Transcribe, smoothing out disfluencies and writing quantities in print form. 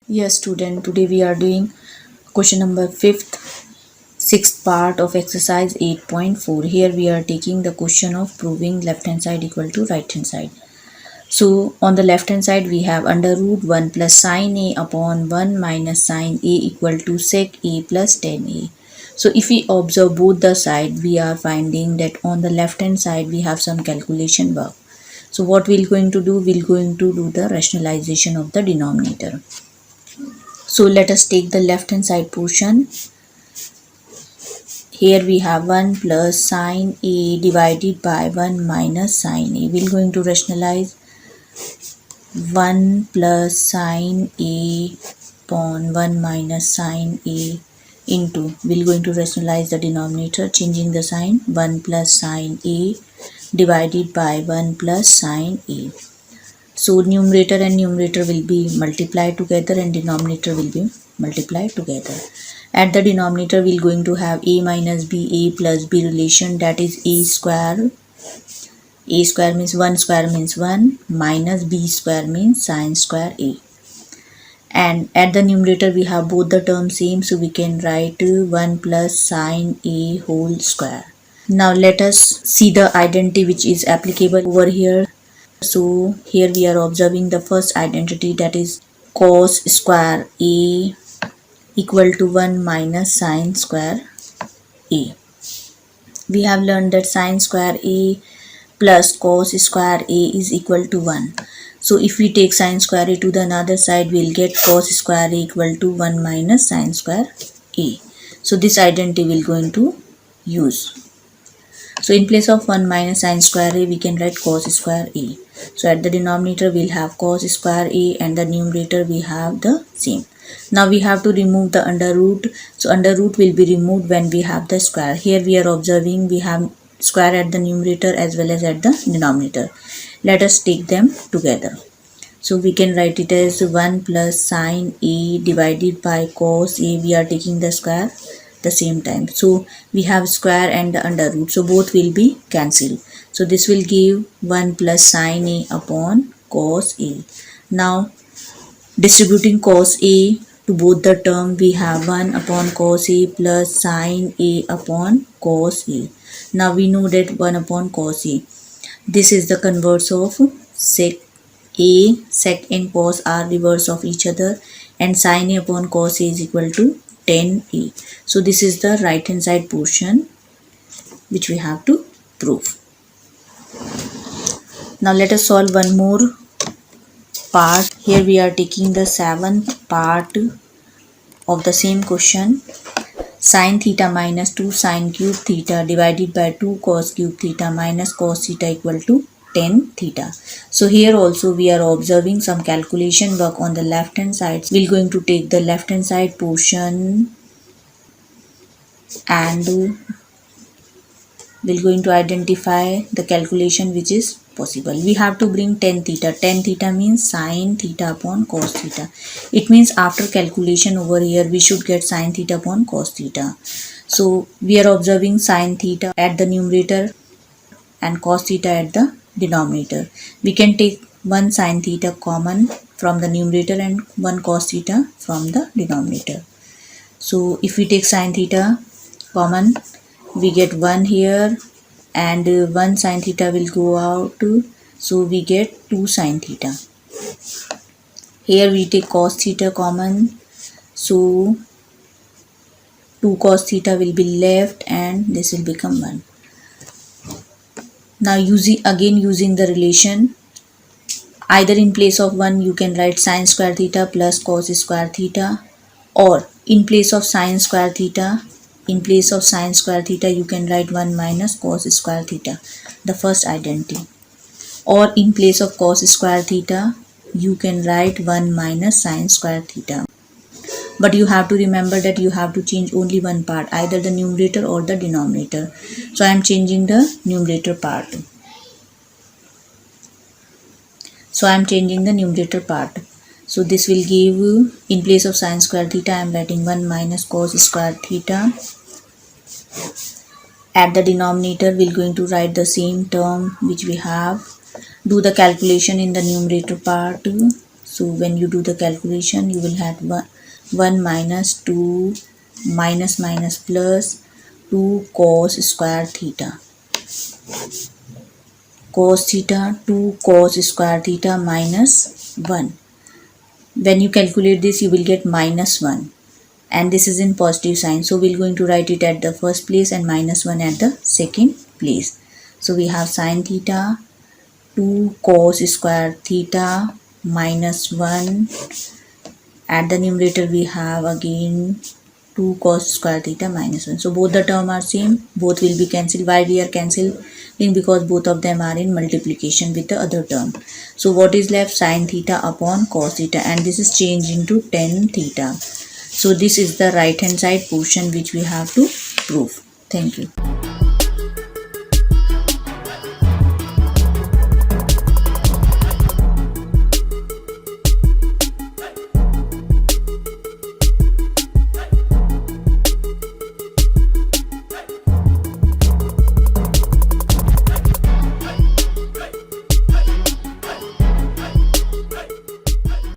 Yes, student, today we are doing question number 5th, 6th part of exercise 8.4. Here we are taking the question of proving left hand side equal to right hand side. So on the left hand side we have under root 1 plus sine a upon 1 minus sine a equal to sec a plus tan a. So if we observe both the side, we are finding that on the left hand side we have some calculation work. So what we're going to do, we're going to do the rationalization of the denominator. So let us take the left hand side portion. Here we have 1 plus sine a divided by 1 minus sine a. We're going to rationalize 1 plus sine a upon 1 minus sine a into, we're going to rationalize the denominator changing the sign, 1 plus sine a divided by 1 plus sine a. So numerator and numerator will be multiplied together and denominator will be multiplied together. At the denominator we are going to have a minus b, a plus b relation, that is a square. A square means 1 square means 1 minus b square means sine square a. And at the numerator we have both the terms same, so we can write 1 plus sine a whole square. Now let us see the identity which is applicable over here. So here we are observing the first identity, that is cos square a equal to 1 minus sine square a. We have learned that sine square a plus cos square a is equal to 1. So if we take sine square a to the another side, we'll get cos square a equal to 1 minus sine square a. So this identity we're going to use. So in place of 1 minus sine square a, we can write cos square a. So at the denominator we'll have cos square a and the numerator we have the same. Now we have to remove the under root. So under root will be removed when we have the square. Here we are observing we have square at the numerator as well as at the denominator. Let us take them together. So we can write it as 1 plus sine a divided by cos a. We are taking the square the same time. So we have square and the under root. So both will be cancelled. So this will give 1 plus sine a upon cos a. Now distributing cos a to both the term, we have 1 upon cos a plus sine a upon cos a. Now we know that 1 upon cos a. This is the converse of sec a. Sec and cos are reverse of each other, and sine a upon cos a is equal to tan a. So this is the right hand side portion which we have to prove. Now let us solve one more part. Here we are taking the 7th part of the same question. Sin theta minus 2 sin cube theta divided by 2 cos cube theta minus cos theta equal to tan theta. So here also we are observing some calculation work on the left hand side. We're going to take the left hand side portion and we're going to identify the calculation which is possible. We have to bring tan theta. Tan theta means sin theta upon cos theta. It means after calculation over here we should get sin theta upon cos theta. So we are observing sin theta at the numerator and cos theta at the denominator. We can take one sin theta common from the numerator and one cos theta from the denominator. So if we take sin theta common, we get 1 here and 1 sin theta will go out, so we get 2 sin theta. Here we take cos theta common, so 2 cos theta will be left and this will become 1. Now using the relation, either in place of 1 you can write sin square theta plus cos square theta, or in place of sin square theta you can write 1 minus cos square theta, the first identity. Or in place of cos square theta you can write 1 minus sin square theta. But you have to remember that you have to change only one part, either the numerator or the denominator. So I am changing the numerator part. So this will give, in place of sin square theta I am writing 1 minus cos square theta. At the denominator we are going to write the same term which we have. Do the calculation in the numerator part. So when you do the calculation, you will have 1 minus 2 minus minus plus 2 cos square theta. Cos theta 2 cos square theta minus 1. When you calculate this, you will get minus 1. And this is in positive sign. So we're going to write it at the first place and minus 1 at the second place. So we have sine theta 2 cos square theta minus 1. At the numerator we have again 2 cos square theta minus 1. So both the term are same. Both will be cancelled. Why we are cancelling? Because both of them are in multiplication with the other term. So what is left? Sine theta upon cos theta, and this is changed into tan theta. So this is the right hand side portion which we have to prove. Thank you.